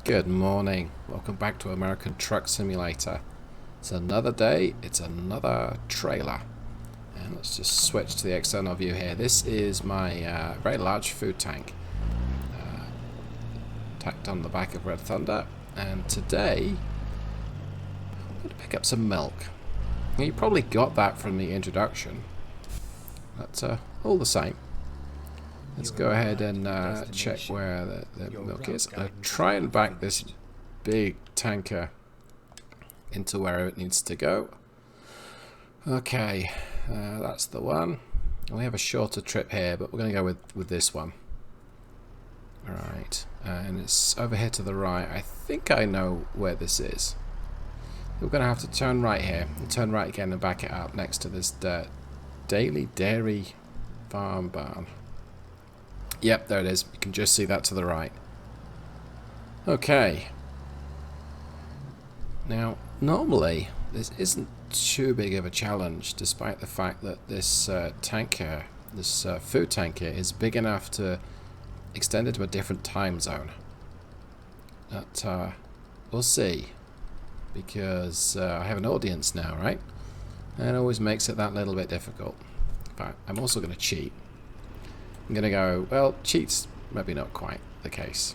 Good morning. Welcome back to American Truck Simulator. It's another day, it's another trailer. And let's just switch to the external view here. This is my very large food tank. Tacked on the back of Red Thunder. And today, I'm going to pick up some milk. Now, you probably got that from the introduction. But all the same. Let's go ahead and check where the milk is. I'll try and back this big tanker into where it needs to go. Okay, that's the one. We have a shorter trip here, but we're going to go with this one. Alright, and it's over here to the right. I think I know where this is. We're going to have to turn right here, and turn right again and back it up next to this Daily Dairy Farm Barn. Yep, there it is. You can just see that to the right. Okay. Now, normally, this isn't too big of a challenge, despite the fact that this tanker, this food tanker, is big enough to extend into a different time zone. But we'll see, because I have an audience now, right? And it always makes it that little bit difficult. But I'm also going to cheat. I'm going to go, well, cheats maybe not quite the case.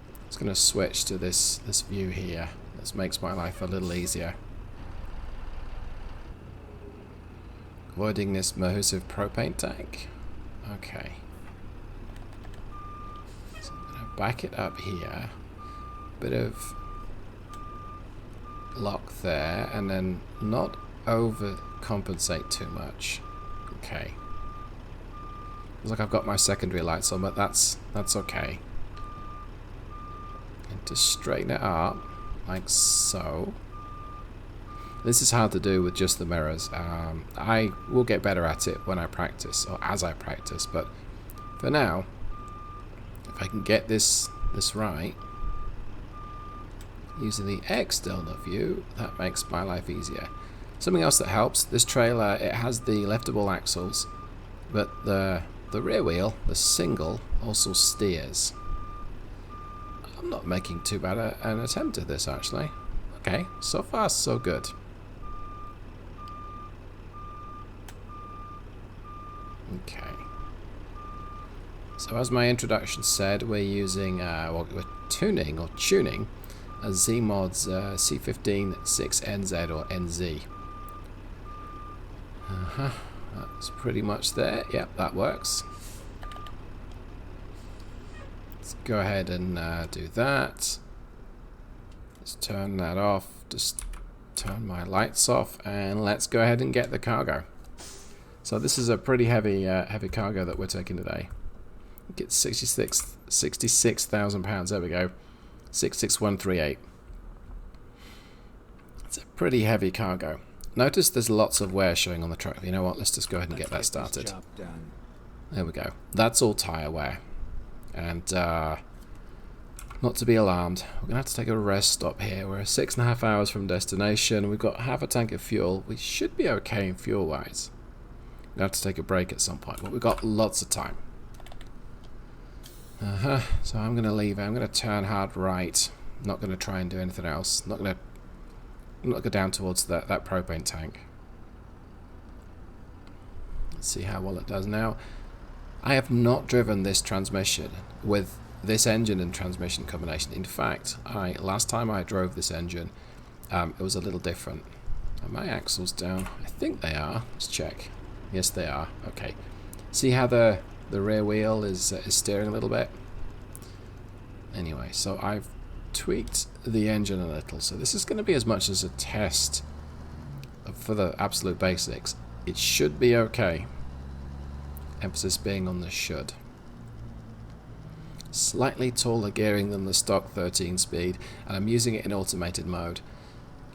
I'm just going to switch to this view here. This makes my life a little easier. Avoiding this Mahusive propane tank. Okay. So I'm going to back it up here. Bit of lock there, and then not overcompensate too much. Okay. Looks like I've got my secondary lights on, but that's okay. And to straighten it up, like so. This is hard to do with just the mirrors. I will get better at it when I practice, or as I practice, but for now, if I can get this right, using the external view, that makes my life easier. Something else that helps, this trailer, it has the liftable axles, but the rear wheel, the single, also steers. I'm not making too bad an attempt at this, actually. Okay, so far so good. Okay. So as my introduction said, we're using, well, we're tuning a Zeemods C15-6NZ or NZ. That's pretty much there. Yep, that works. Let's go ahead and do that. Let's turn that off. Just turn my lights off, and let's go ahead and get the cargo. So this is a pretty heavy cargo that we're taking today. Get 66,000 pounds. There we go. 66138. It's a pretty heavy cargo. Notice there's lots of wear showing on the truck. You know what? Let's just go ahead and get that started. There we go. That's all tyre wear. And not to be alarmed, we're going to have to take a rest stop here. We're 6.5 hours from destination. We've got half a tank of fuel. We should be okay in fuel-wise. We're going to have to take a break at some point, but we've got lots of time. So I'm going to leave. I'm going to turn hard right. Not going to try and do anything else. Not going to go down towards that propane tank. Let's see how well it does now. I have not driven this transmission with this engine and transmission combination. In fact, last time I drove this engine, it was a little different. Are my axles down? I think they are. Let's check. Yes, they are. Okay. See how the rear wheel is steering a little bit? Anyway, so I've tweaked the engine a little, so this is going to be as much as a test for the absolute basics. It should be okay. Emphasis being on the should. Slightly taller gearing than the stock 13 speed, and I'm using it in automated mode.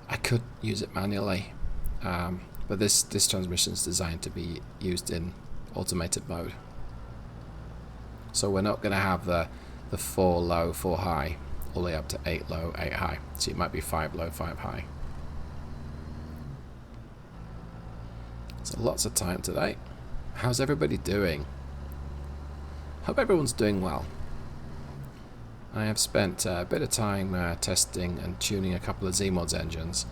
I could use it manually, but this transmission is designed to be used in automated mode. So we're not going to have the 4 low, 4 high, all the way up to 8 low, 8 high. So it might be 5 low, 5 high. So lots of time today. How's everybody doing? Hope everyone's doing well. I have spent a bit of time testing and tuning a couple of Zeemods engines.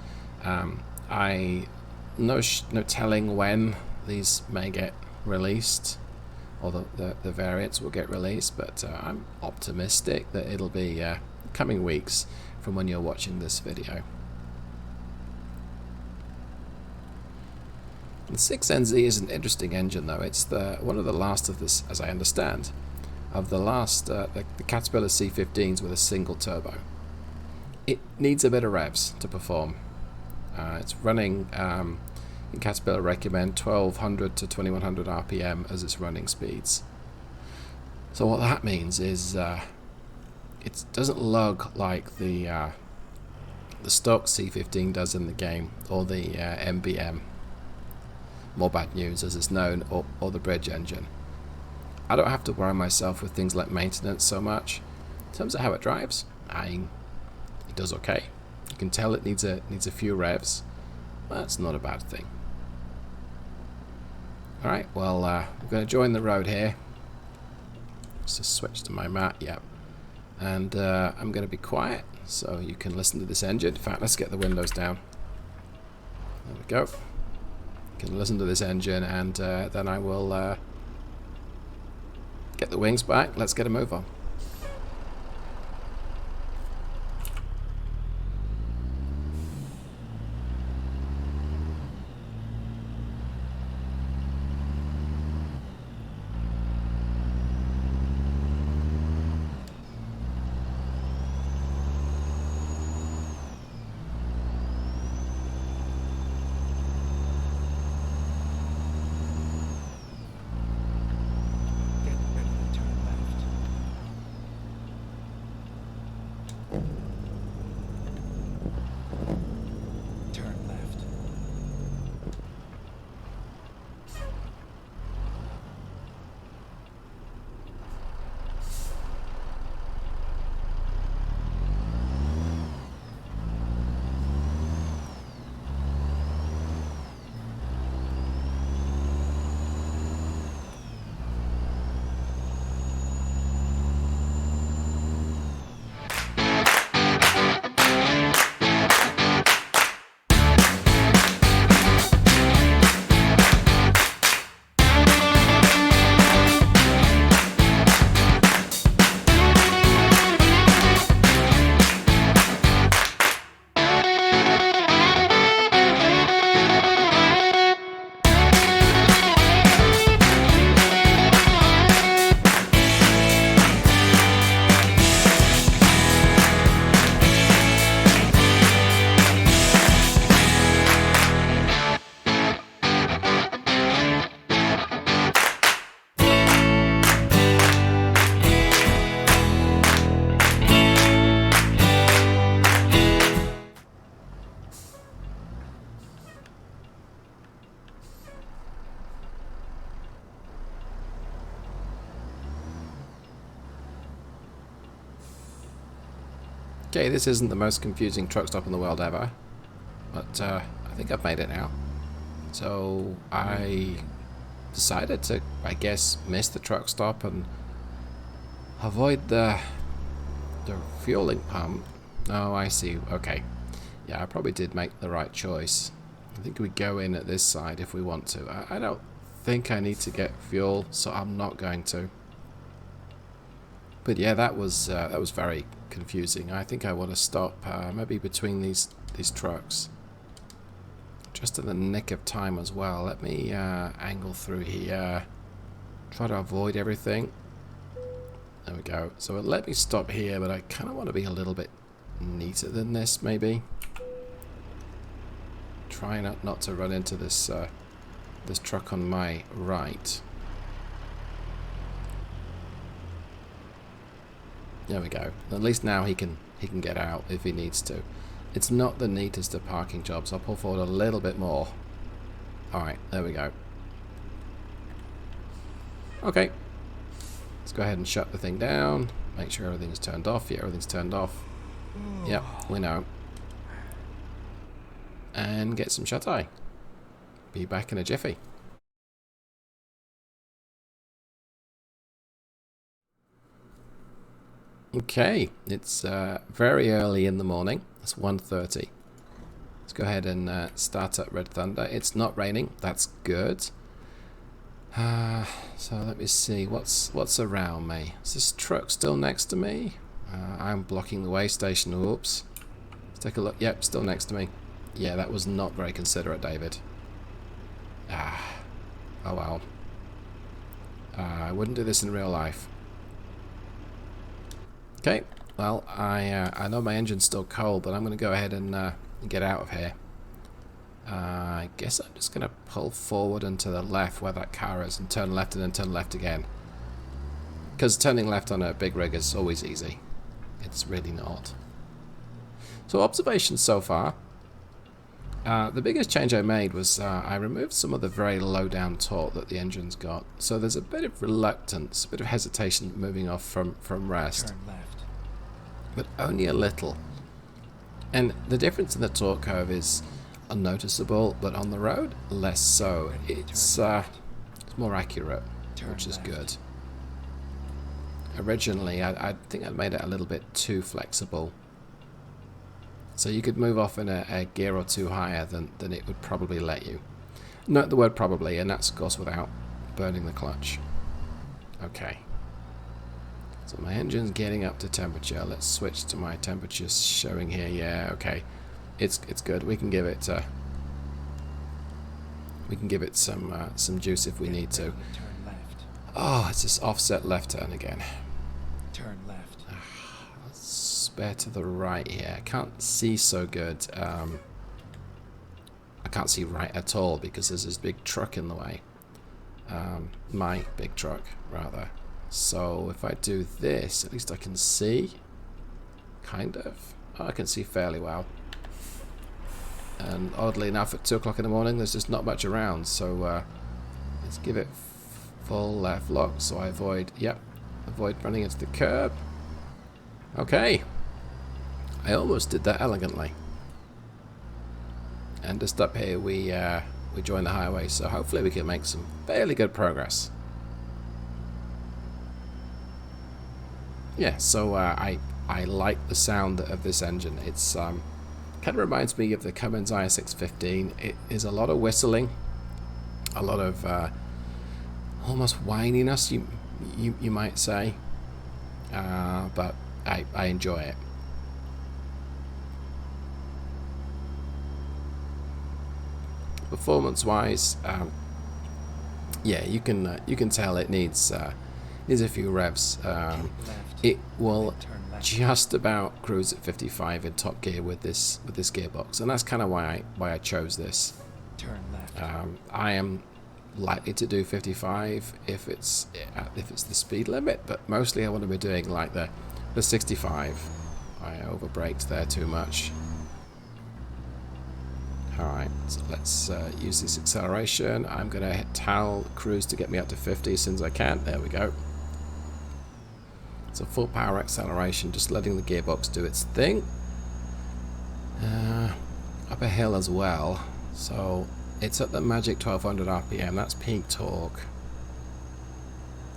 I no telling when these may get released, or the variants will get released, but I'm optimistic that it'll be coming weeks from when you're watching this video. The 6NZ is an interesting engine though. It's one of the last of this, as I understand, of the last the Caterpillar C15s with a single turbo. It needs a bit of revs to perform. It's running, in Caterpillar recommend 1200 to 2100 RPM as its running speeds. So what that means is it doesn't lug like the stock C15 does in the game, or the MBM, more bad news as it's known, or the bridge engine. I don't have to worry myself with things like maintenance so much. In terms of how it drives, it does okay. You can tell it needs a few revs. That's not a bad thing. Alright, well, we're going to join the road here. Let's just switch to my map, yep. And I'm going to be quiet so you can listen to this engine. In fact, let's get the windows down. There we go. You can listen to this engine, and then I will get the wings back. Let's get a move on. Okay, this isn't the most confusing truck stop in the world ever, but I think I've made it now. So I decided to, I guess, miss the truck stop and avoid the fueling pump. Oh, I see. Okay. Yeah, I probably did make the right choice. I think we go in at this side if we want to. I don't think I need to get fuel, so I'm not going to. But yeah, that was very confusing. I think I want to stop maybe between these trucks, just in the nick of time as well. Let me angle through here, try to avoid everything. There we go. So it let me stop here, but I kind of want to be a little bit neater than this, maybe. Try not to run into this this truck on my right. There we go. At least now he can get out if he needs to. It's not the neatest of parking jobs. I'll pull forward a little bit more. Alright, there we go. Okay. Let's go ahead and shut the thing down. Make sure everything's turned off. Yeah, everything's turned off. Yep, we know. And get some shut-eye. Be back in a jiffy. Okay, it's very early in the morning. It's 1:30. Let's go ahead and start up Red Thunder. It's not raining. That's good. So let me see. What's around me? Is this truck still next to me? I'm blocking the way station. Oops. Let's take a look. Yep, still next to me. Yeah, that was not very considerate, David. Oh well. I wouldn't do this in real life. Okay, well, I know my engine's still cold, but I'm going to go ahead and get out of here. I guess I'm just going to pull forward and to the left where that car is and turn left and then turn left again. Because turning left on a big rig is always easy. It's really not. So observations so far. The biggest change I made was I removed some of the very low down torque that the engine's got. So there's a bit of reluctance, a bit of hesitation moving off from rest. Turn left. But only a little. And the difference in the torque curve is unnoticeable, but on the road, less so. It's more accurate, which is good. Originally, I think I made it a little bit too flexible. So you could move off in a gear or two higher than it would probably let you. Note the word probably, and that's of course without burning the clutch. Okay. So my engine's getting up to temperature. Let's switch to my temperatures showing here. Yeah, okay. It's good. We can give it some juice if we need to. Turn left. Oh, it's this offset left turn again. Turn left. Spare to the right here. I can't see so good. I can't see right at all because there's this big truck in the way. My big truck, rather. So if I do this, at least I can see. Kind of. Oh, I can see fairly well. And oddly enough, at 2 o'clock in the morning, there's just not much around. So let's give it full left lock so I avoid running into the curb. Okay. I almost did that elegantly. And just up here we join the highway, so hopefully we can make some fairly good progress. Yeah, so I like the sound of this engine. It's kind of reminds me of the Cummins i615. It is a lot of whistling, a lot of almost whininess, you might say, but I enjoy it. Performance-wise, yeah, you can tell it needs a few revs. It will just about cruise at 55 in top gear with this gearbox, and that's kind of why I chose this. Turn left. I am likely to do 55 if it's the speed limit, but mostly I want to be doing like the 65. I overbraked there too much. Alright, so let's use this acceleration. I'm going to tell cruise to get me up to 50 as soon as I can. There we go. It's a full power acceleration, just letting the gearbox do its thing. Up a hill as well, so it's at the magic 1200 RPM. That's peak torque.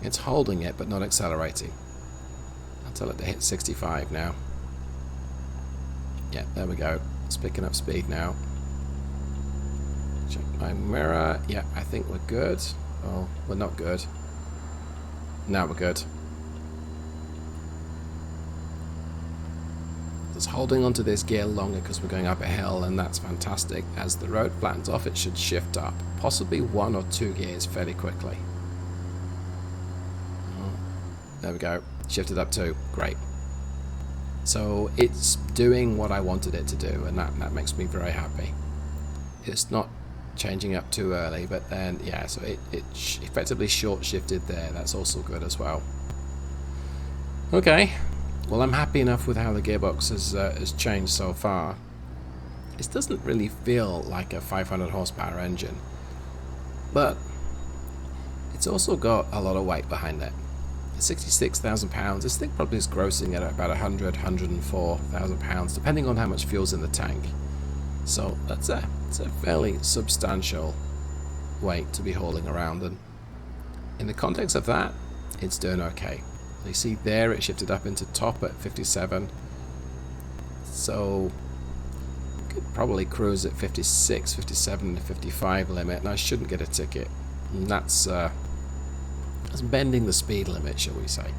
It's holding it but not accelerating. I'll tell it to hit 65 now. Yeah, there we go. It's picking up speed now. Check my mirror. Yeah, I think we're good. Oh, we're not good. Now we're good. Just holding onto this gear longer because we're going up a hill, and that's fantastic. As the road flattens off, it should shift up, possibly 1 or 2 gears fairly quickly. Oh, there we go. Shifted up 2. Great. So it's doing what I wanted it to do, and that makes me very happy. It's not changing up too early, but then yeah, so it effectively short shifted there. That's also good as well. Okay, well, I'm happy enough with how the gearbox has changed so far. It doesn't really feel like a 500 horsepower engine, but it's also got a lot of weight behind it. 66,000 pounds. This thing probably is grossing at about 104,000 pounds, depending on how much fuel's in the tank. So it's a fairly substantial weight to be hauling around, and in the context of that, it's doing okay. You see there it shifted up into top at 57. So could probably cruise at 56, 57, 55 limit, and I shouldn't get a ticket. And that's bending the speed limit, shall we say.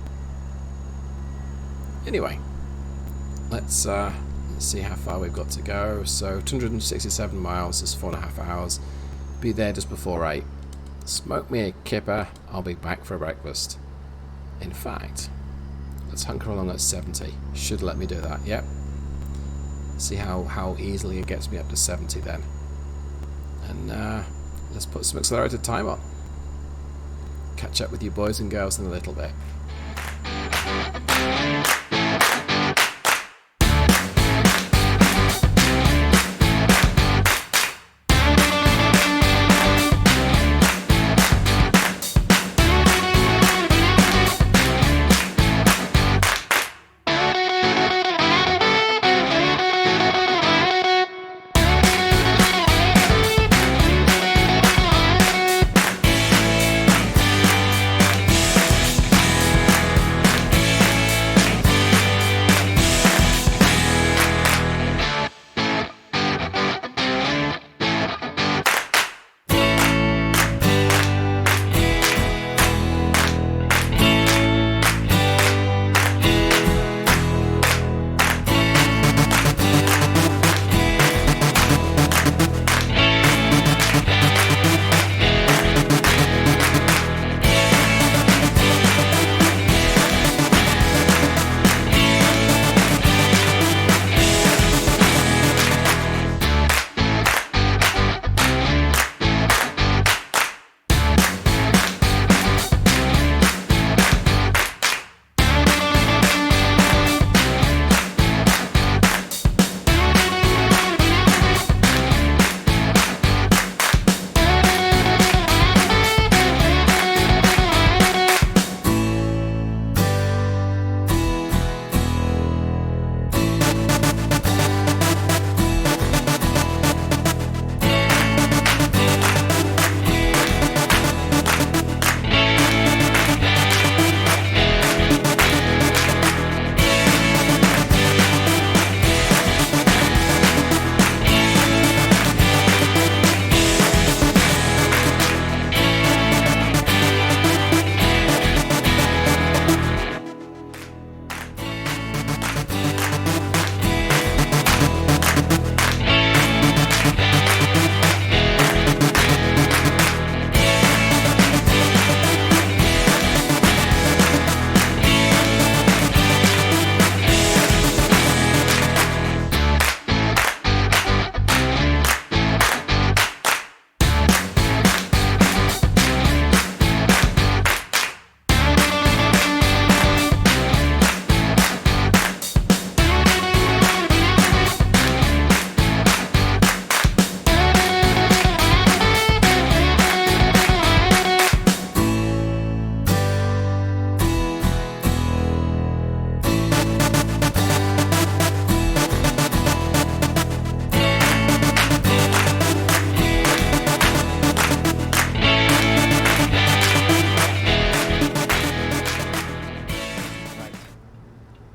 Anyway, let's see how far we've got to go. So 267 miles is 4.5 hours. Be there just before 8. Smoke me a kipper, I'll be back for breakfast. In fact, let's hunker along at 70. Should let me do that, yep. See how easily it gets me up to 70 then. And let's put some accelerated time on. Catch up with you boys and girls in a little bit.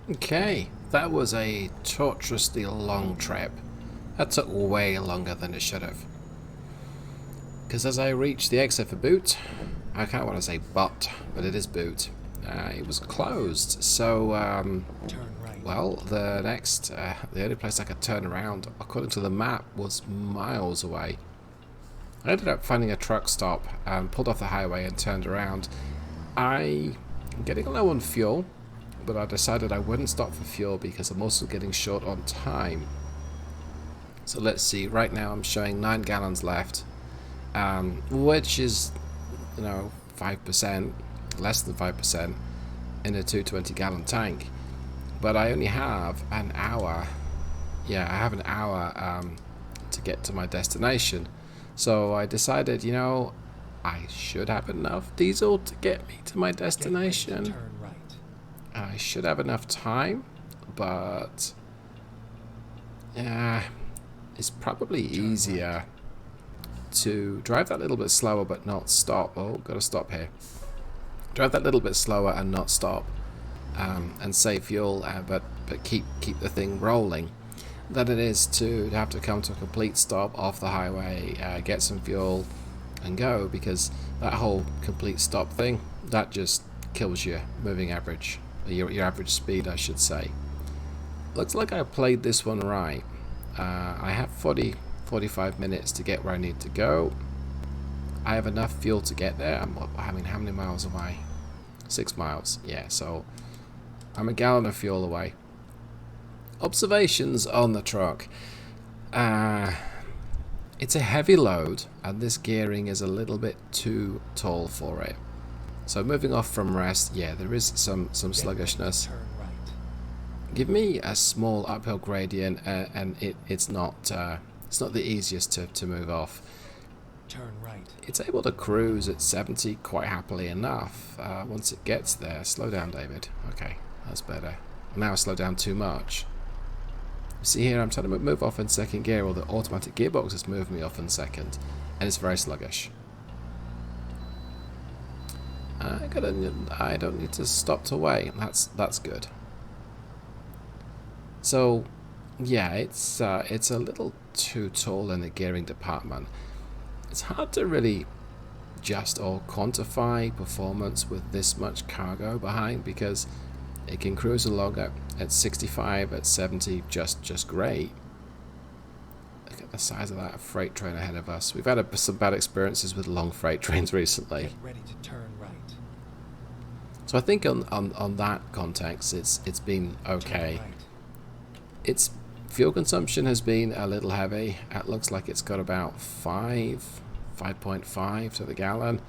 Okay, that was a tortuously long trip. That took way longer than it should have. Because as I reached the exit for boot, I can't want to say but it is boot. It was closed, so Turn right. well, the only place I could turn around, according to the map, was miles away. I ended up finding a truck stop and pulled off the highway and turned around. I'm getting low on fuel, but I decided I wouldn't stop for fuel because I'm also getting short on time. So let's see, right now I'm showing 9 gallons left, which is, 5%, less than 5% in a 220 gallon tank. But I only have an hour, I have an hour to get to my destination. So I decided, I should have enough diesel to get me to my destination. Turn right. I should have enough time, but it's probably easier to drive that little bit slower but not stop. Oh, gotta stop here. Drive that little bit slower and not stop. and save fuel, but keep the thing rolling, than it is to have to come to a complete stop off the highway, get some fuel, and go, because that whole complete stop thing, that just kills your moving average, your average speed, I should say. Looks like I played this one right. I have 45 minutes to get where I need to go. I have enough fuel to get there. I mean, how many miles am I? 6 miles. Yeah, so I'm a gallon of fuel away. Observations on the truck. It's a heavy load, and this gearing is a little bit too tall for it. So moving off from rest, yeah, there is some sluggishness. Turn right. Give me a small uphill gradient, and it's not the easiest to move off. Turn right. It's able to cruise at 70 quite happily enough. Once it gets there, slow down, David. Okay, that's better. Now I slow down too much. See here, I'm trying to move off in second gear, or the automatic gearbox has moved me off in second, and it's very sluggish. I don't need to stop to wait. That's good. So, yeah, it's a little too tall in the gearing department. It's hard to really just or quantify performance with this much cargo behind, because it can cruise along at 65, at 70, just great. Look at the size of that freight train ahead of us. We've had some bad experiences with long freight trains recently. Get ready to turn right. So I think on that context, it's been okay. Turn right. Its fuel consumption has been a little heavy. It looks like it's got about 5.5 to the gallon.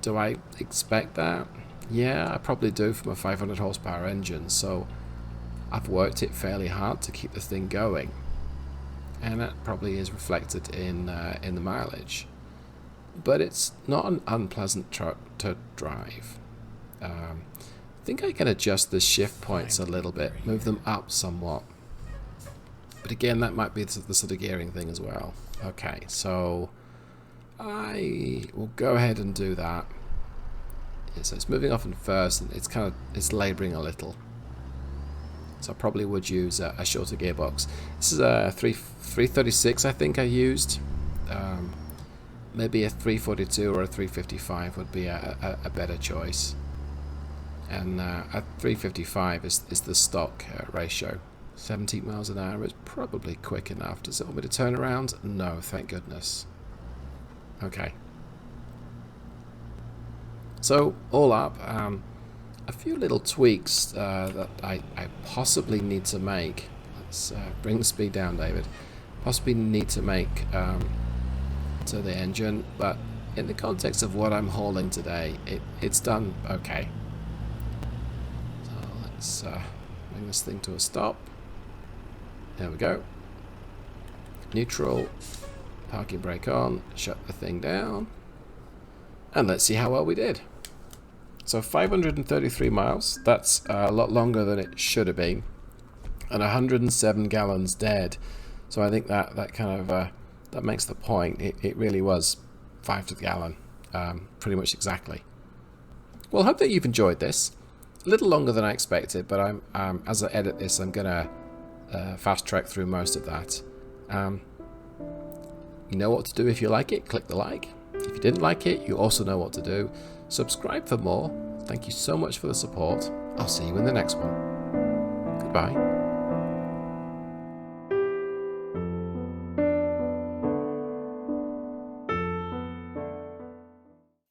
Do I expect that? Yeah, I probably do from a 500 horsepower engine, so I've worked it fairly hard to keep the thing going, and that probably is reflected in the mileage. But it's not an unpleasant truck to drive. I think I can adjust the shift points a little bit, move them up somewhat. But again, that might be the sort of gearing thing as well. Okay, so I will go ahead and do that. Yeah, so it's moving off in first, and it's labouring a little. So I probably would use a shorter gearbox. This is a 336, I think I used. Maybe a 342 or a 355 would be a better choice. And a 355 is the stock ratio. 70 miles an hour is probably quick enough. Does it want me to turn around? No, thank goodness. Okay. So, all up, a few little tweaks that I possibly need to make. Let's bring the speed down, David. Possibly need to make to the engine, but in the context of what I'm hauling today, it's done okay. So let's bring this thing to a stop. There we go. Neutral, parking brake on, shut the thing down, and let's see how well we did. So 533 miles, that's a lot longer than it should have been, and 107 gallons dead. So I think that kind of that makes the point. It really was 5 to the gallon, pretty much exactly. Well, I hope that you've enjoyed this. A little longer than I expected, but I'm as I edit this, I'm gonna fast track through most of that. You know what to do if you like it. Click the like. If you didn't like it, you also know what to do. Subscribe for more. Thank you so much for the support. I'll see you in the next one. Goodbye.